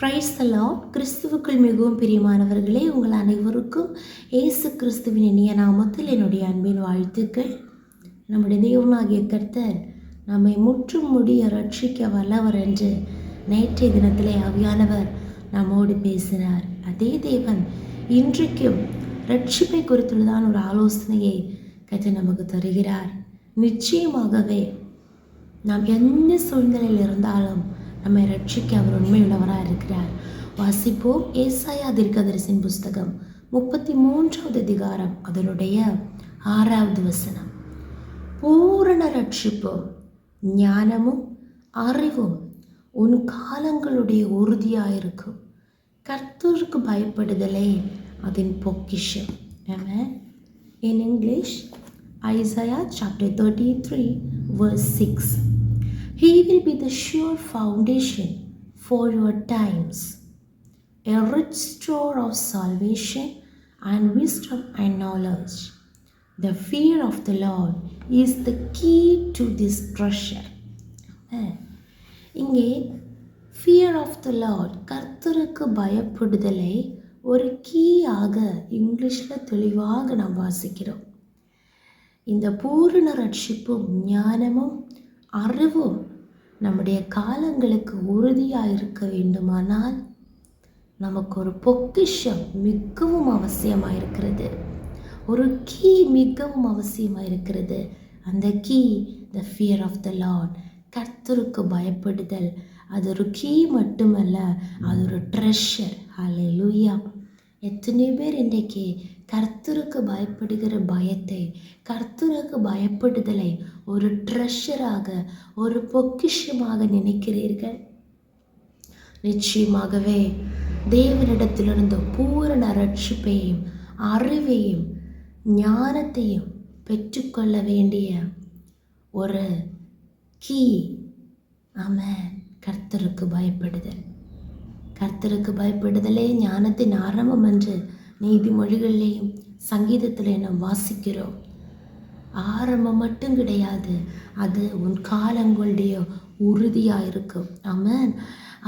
Praise the Lord. கிறிஸ்துவுக்குள் மிகவும் பிரியமானவர்களே, உங்கள் அனைவருக்கும் இயேசு கிறிஸ்துவின் இனிய நாமத்தில் என்னுடைய அன்பின் வாழ்த்துக்கள். நம்முடைய தேவனாகிய கர்த்தர் நம்மை முற்றும் முடிய ரட்சிக்க வல்லவர் என்று நேற்றைய தினத்திலே ஆவியானவர் நம்மோடு பேசினார். அதே தேவன் இன்றைக்கும் ரட்சிப்பை குறித்துள்ளதான ஒரு ஆலோசனையை கர்த்தர் நமக்கு தருகிறார். நிச்சயமாகவே நாம் எந்த சூழ்நிலையில் இருந்தாலும் நம்மை ரட்சிக்க அவர் உண்மையுள்ளவராக இருக்கிறார். வாசிப்போம். ஏசாயா தீர்க்கதரிசியின் புஸ்தகம் 33வது அதிகாரம் அதனுடைய 6வது வசனம். பூரண ரட்சிப்பும் ஞானமும் அறிவும் உன் காலங்களுடைய உறுதியாயிருக்கும். கர்த்தருக்கு பயப்படுதலே அதன் பொக்கிஷம். In English, Isaiah chapter 33 verse 6. He will be the sure foundation for your times, a rich store of salvation and wisdom and knowledge. The fear of the Lord is the key to this treasure. இங்கே fear of the Lord, கர்த்தருக்கு பயப்படுதலை ஒரு கீயாக இங்கிலீஷில் தெளிவாக நாம் வாசிக்கிறோம். இந்த பூரண ரட்சிப்பும் ஞானமும் அறிவும் நம்முடைய காலங்களுக்கு உறுதியாக இருக்க வேண்டுமானால் நமக்கு ஒரு பொக்கிஷம் மிகவும் அவசியமாக இருக்கிறது. ஒரு கீ மிகவும் அவசியமாக இருக்கிறது. அந்த key the fear of the Lord, கர்த்தருக்கு பயப்படுதல். அது ஒரு கீ மட்டுமல்ல, அது ஒரு ட்ரெஷர். ஹல்லேலூயா. எத்தனை பேர் இன்றைக்கு கர்த்தருக்கு பயப்படுகிற பயத்தை, கர்த்தருக்கு பயப்படுதலை ஒரு ட்ரெஷராக, ஒரு பொக்கிஷமாக நினைக்கிறீர்கள்? நிச்சயமாகவே தேவனிடத்திலிருந்து பூரண ரட்சிப்பையும் அறிவையும் ஞானத்தையும் பெற்றுக்கொள்ள வேண்டிய ஒரு கீ ஆமென் கர்த்தருக்கு பயப்படுதல். கர்த்தருக்கு பயப்படுதலே ஞானத்தின் ஆரம்பம் என்று நீதிமொழிகளிலேயும் சங்கீதத்தில் நாம் வாசிக்கிறோம். ஆரம்பம் மட்டும் கிடையாது, அது உன் காலங்களுடைய உறுதியாக இருக்கும். ஆமென்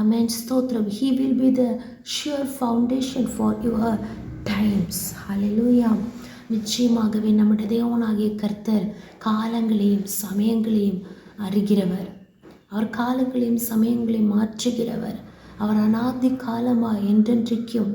ஆமென். ஸ்தோத்திரம். He will be the sure foundation for your times. ஹல்லேலூயா. நிச்சயமாகவே நம்முடைய தேவனாகிய கர்த்தர் காலங்களையும் சமயங்களையும் அறிகிறவர். அவர் காலங்களையும் சமயங்களையும் மாற்றுகிறவர். அவர் அநாதி காலமாய் என்றென்றைக்கும்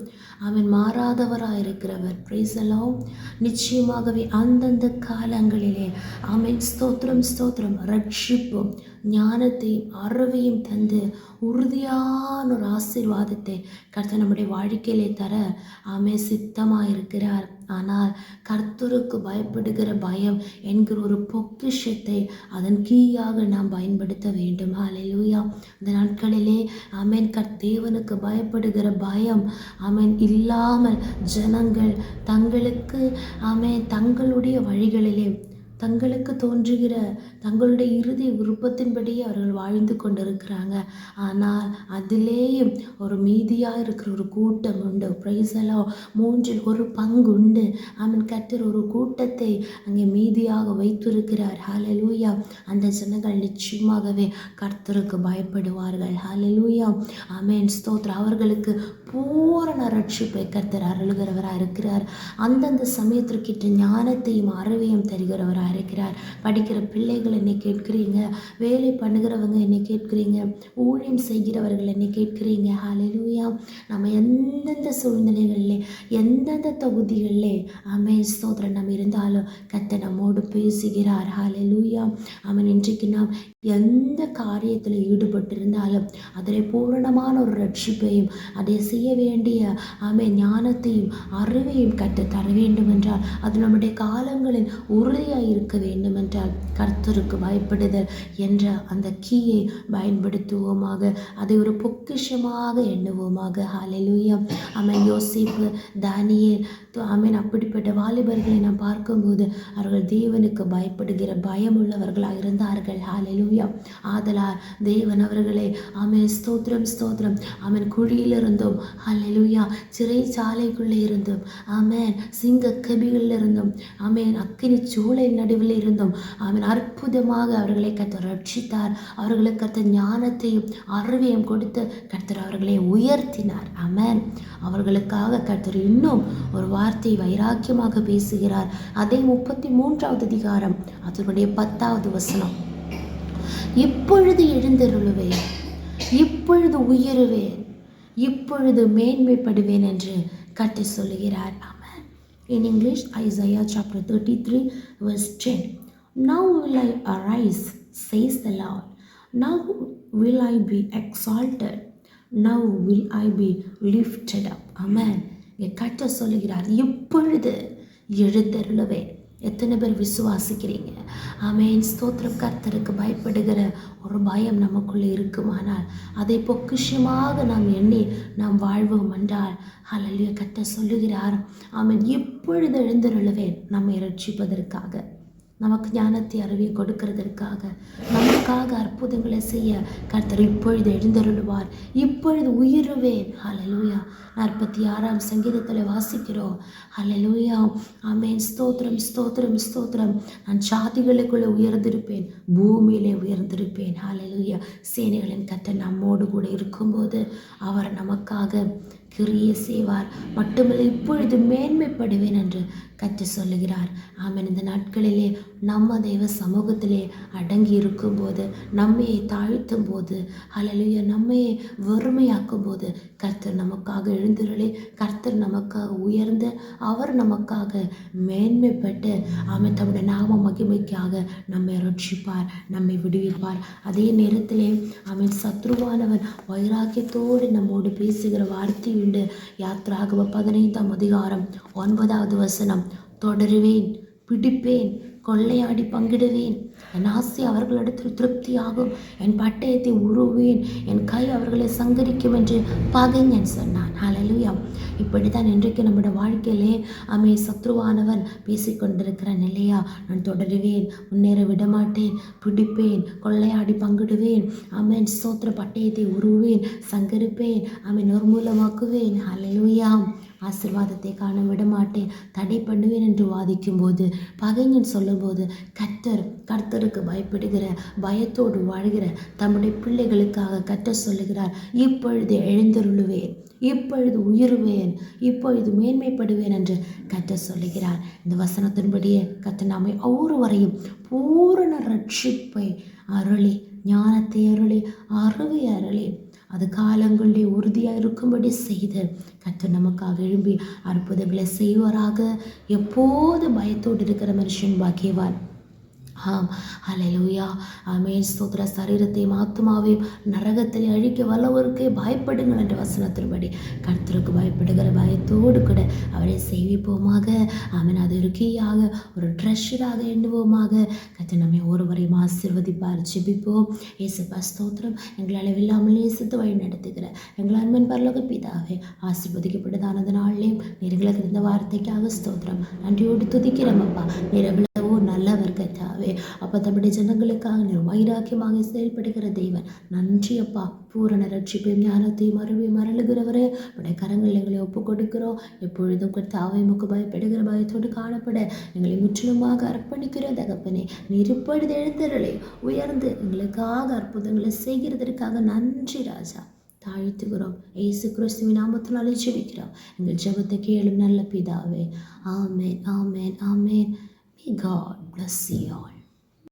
அவன் மாறாதவராக இருக்கிறவர். Praise the Lord. நிச்சயமாகவே அந்தந்த காலங்களிலே ஆமென். ஸ்தோத்திரம் ஸ்தோத்திரம். ரட்சிப்பும் ஞானத்தையும் அறிவையும் தந்து உறுதியான ஒரு ஆசீர்வாதத்தை கர்த்தர் நம்முடைய வாழ்க்கையிலே தர ஆமென் சித்தமாக இருக்கிறார். ஆனால் கர்த்தருக்கு பயப்படுகிற பயம் என்கிற ஒரு பொக்கிஷத்தை அதன் கீயாக நாம் பயன்படுத்த வேண்டும். ஹல்லேலூயா. இந்த நாட்களிலே ஆமென் தேவனுக்கு பயப்படுகிற பயம் ஆமென் இல்லாமல் ஜனங்கள் தங்களுக்கு ஆமென் தங்களுடைய வழிகளிலே தங்களுக்கு தோன்றுகிற தங்களுடைய இறுதி விருப்பத்தின்படியே அவர்கள் வாழ்ந்து கொண்டிருக்கிறாங்க. ஆனால் அதிலேயும் ஒரு மீதியாக இருக்கிற ஒரு கூட்டம் உண்டு. Praise the Lord. 1/3 பங்கு உண்டு. ஆமென். கர்த்தர் ஒரு கூட்டத்தை அங்கே மீதியாக வைத்திருக்கிறார். ஹல்லேலூயா. அந்த ஜனங்கள் நிச்சயமாகவே கர்த்தருக்கு பயப்படுவார்கள். ஹல்லேலூயா. ஆமென். ஸ்தோத்திரம். அவர்களுக்கு பூரண ரட்சிப்பை கர்த்தர் அருளுகிறவராக இருக்கிறார். அந்தந்த சமயத்திற்கிட்ட ஞானத்தையும் அறிவையும் தருகிறவராக இருக்கிறார். படிக்கிற பிள்ளைகள் என்னை கேட்கிறீங்க, வேலை பண்ணுகிறவங்க என்னை கேட்கிறீங்க, ஊழியம் செய்கிறவர்கள் என்னை கேட்கிறீங்க. ஹல்லேலூயா. நம்ம எந்தெந்த சூழ்நிலைகளிலே எந்தெந்த தொகுதிகளிலே ஆமென் ஸ்தோத்திரம் நம்ம இருந்தாலும் கர்த்தர் நம்மோடு பேசுகிறார். ஹல்லேலூயா. ஆமென். இன்றைக்கு நாம் எந்த காரியத்தில் ஈடுபட்டிருந்தாலும் அதில் பூரணமான ஒரு ரட்சிப்பையும் அதை செய்ய வேண்டிய ஆமென் ஞானத்தையும் அறிவையும் கர்த்தர் தர வேண்டும் என்றால், அது நம்முடைய காலங்களின் உறுதியாக இருக்க வேண்டும் என்றால் கர்த்தருக்கு பயப்படுதல் என்ற அந்த கீயை பயன்படுத்துவோமாக. அதை ஒரு பொக்கிஷமாக எண்ணுவோமாக. ஹல்லேலூயா. ஆமென். யோசேப்பு, தானியேல் ஆமென் அப்படிப்பட்ட வாலிபர்களை நாம் பார்க்கும்போது அவர்கள் தேவனுக்கு பயப்படுகிற பயமுள்ளவர்களாக இருந்தார்கள். ஹல்லேலூயா. ஆதலால் தேவன் அவர்களை ஆமென் ஸ்தோத்திரம் ஸ்தோத்திரம் ஆமென் குழியிலிருந்தும் ஹல்லேலூயா சிறைச்சாலைக்குள்ளே இருந்தும் ஆமென் சிங்க கபிகளில் இருந்தும் ஆமென் அக்கினி சூளை நடுவில் இருந்தும் அவன் அற்புதமாக அவர்களை கர்த்தர் ரட்சித்தார். அவர்களுக்கு கர்த்தர் ஞானத்தையும் அறிவையும் கொடுத்து கர்த்தர் அவர்களை உயர்த்தினார். ஆமென். அவர்களுக்காக கர்த்தர் இன்னும் ஒரு வார்த்தை வைராக்கியமாக பேசுகிறார். அதே 33வது அதிகாரம் அதனுடைய 10வது வசனம். இப்பொழுது எழுந்தருளுவேன், இப்பொழுது உயருவேன், இப்பொழுது மேன்மைப்படுவேன் என்று கர்த்தர் சொல்லுகிறார். ஆமென். In English, Isaiah chapter 33 verse 10. Now will I arise, says the Lord. Now will I be exalted. Now will I be lifted up. Amen. கர்த்தர் சொல்லுகிறார், இப்பொழுது எழுந்தருளுவேன். எத்தனை பேர் விசுவாசிக்கிறீங்க? ஆமென். ஸ்தோத்திரம். கர்த்தருக்கு பயப்படுகிற ஒரு பயம் நமக்குள்ளே இருக்குமானால் அதை பொக்கிஷமாக நாம் எண்ணி நாம் வாழ்வோம் என்றால் ஹல்லேலூயா. கர்த்தர் சொல்லுகிறார், ஆமென், இப்பொழுது எழுந்தருளுவேன். நம்மை ரட்சிப்பதற்காக, நமக்கு ஞானத்தை அறிவை கொடுக்கிறதற்காக, நமக்காக அற்புதங்களை செய்ய கர்த்தர் இப்பொழுது எழுந்தருளுவார். இப்பொழுது உயருவேன். ஹல்லேலூயா. 46ஆம் சங்கீதத்தில் வாசிக்கிறோம். ஹல்லேலூயா. ஆமென். ஸ்தோத்திரம், ஸ்தோத்திரம், ஸ்தோத்திரம். நான் ஜாதிகளுக்குள்ளே உயர்ந்திருப்பேன், பூமியிலே உயர்ந்திருப்பேன். ஹல்லேலூயா. சேனைகளின் கர்த்தர் நம்மோடு கூட இருக்கும்போது அவர் நமக்காக கிரியை செய்வார். மட்டுமல்ல, இப்பொழுது மேன்மைப்படுவேன் என்று கர்த்தர் சொல்லுகிறார். ஆமென். இந்த நாட்களிலே நம்ம தெய்வ சமூகத்திலே அடங்கி இருக்கும்போது, நம்மையை தாழ்த்தும் போது, ஹல்லேலூயா, நம்மையை வெறுமையாக்கும் போது கர்த்தர் நமக்காக எழுந்திருளி, கர்த்தர் நமக்காக உயர்ந்து, அவர் நமக்காக மேன்மைப்பட்டு, ஆமென், தம்முடைய நாம மகிமைக்காக நம்மை ரட்சிப்பார், நம்மை விடுவிப்பார். அதே நேரத்திலே ஆமென், சத்ருவானவன் வைராக்கியத்தோடு நம்மோடு பேசுகிற வார்த்தை உண்டு. யாத்ராகமம் 15ஆம் அதிகாரம் 9வது வசனம். தொடருவேன், பிடிப்பேன், கொள்ளையாடி பங்கிடுவேன், என் ஆசை அவர்களிடத்தில் திருப்தியாகும், என் பட்டயத்தை உருவேன், என் கை அவர்களை சங்கரிக்கும் என்று பகைஞன் சொன்னான். ஹல்லேலூயா. இப்படித்தான் இன்றைக்கு நம்முடைய வாழ்க்கையிலே சத்ருவானவன் பேசிக்கொண்டிருக்கிறான் இல்லையா? நான் தொடருவேன், முன்னேற விடமாட்டேன், பிடிப்பேன், கொள்ளையாடி பங்கிடுவேன், ஆமென், ஸ்தோத்திர, பட்டயத்தை உருவேன், சங்கரிப்பேன், நிர்மூலமாக்குவேன். ஹல்லேலூயா. ஆசீர்வாதத்தை காண விடமாட்டேன், தடை பண்ணுவேன் என்று வாதிக்கும் போது, பகைஞன் சொல்லும்போது, கர்த்தருக்கு பயப்படுகிற, பயத்தோடு வாழ்கிற தம்முடைய பிள்ளைகளுக்காக கர்த்தர் சொல்லுகிறார், இப்பொழுது எழுந்தருளுவேன், இப்பொழுது உயருவேன், இப்பொழுது மேன்மைப்படுவேன் என்று கர்த்தர் சொல்லுகிறார். இந்த வசனத்தின்படியே கர்த்தர் நாமை ஒவ்வொருவரையும் பூரண ரட்சிப்பை அருளி, ஞானத்தை அருளி, அறிவை அருளி, அது காலங்களிலே உறுதியாக இருக்கும்படி செய்து கர்த்தர் நமக்காக எழும்பி அற்புதங்களை செய்வாராக. எப்போது பயத்தோடு இருக்கிற மனுஷன் பாக்கியவான். ஆம். ஹல்லேலூயா. ஆமென். ஸ்தோத்திர. சரீரத்தையும் ஆத்துமாவையும் நரகத்தில் அழிக்க வல்லவருக்கே பயப்படுங்கள் என்ற வசனத்தின்படி கர்த்தருக்கு பயப்படுகிற பயத்தோடு கூட அவரை சேவிப்போமாக. ஆமென். அது ஒரு கீயாக, ஒரு ட்ரெஷராக எண்ணுவோமாக. கர்த்தர் நம்மை ஒருவரையும் ஆசீர்வதிப்பார். ஜெபிப்போம். இயேசுப்பா ஸ்தோத்திரம். எங்களை அளவில்லாமல் நேசித்து வழி நடத்துகிற எங்கள் அன்பின் பரலோக பிதாவே, ஆசீர்வதிக்கப்பட்டதான நாளிலேயும் நீர்களுக்கு இந்த வார்த்தைக்காக ஸ்தோத்திரம். நன்றியோடு துதிக்கிறோம் அப்பா. நீர் நல்லவர் கர்த்தாவே. அப்போ தம்முடைய ஜனங்களுக்காக நீர் வைராக்கியமாக செயல்படுகிற தெய்வன். நன்றி அப்பா. பூரண ரட்சிப்பையும் ஞானத்தையும் அறிவையும் மரளுகிறவரே, உடைய கரங்கள் எங்களை ஒப்பு கொடுக்கிறோம். எப்பொழுதும் கர்த்தாவே உமக்கு பயப்படுகிற பயத்தோடு காணப்பட எங்களை முற்றிலுமாக அர்ப்பணிக்கிற தகப்பனே, நீர் இப்பொழுது எழுந்தருளை உயர்ந்து எங்களுக்காக அற்புதங்களை செய்கிறதற்காக நன்றி ராஜா. தாழ்த்துகிறோம். இயேசு கிறிஸ்துவின் நாமத்தினாலே ஜெபிக்கிறோம். எங்கள் ஜெபத்தை கேளும் நல்ல பிதாவே. ஆமென், ஆமென், ஆமென். May God bless you all.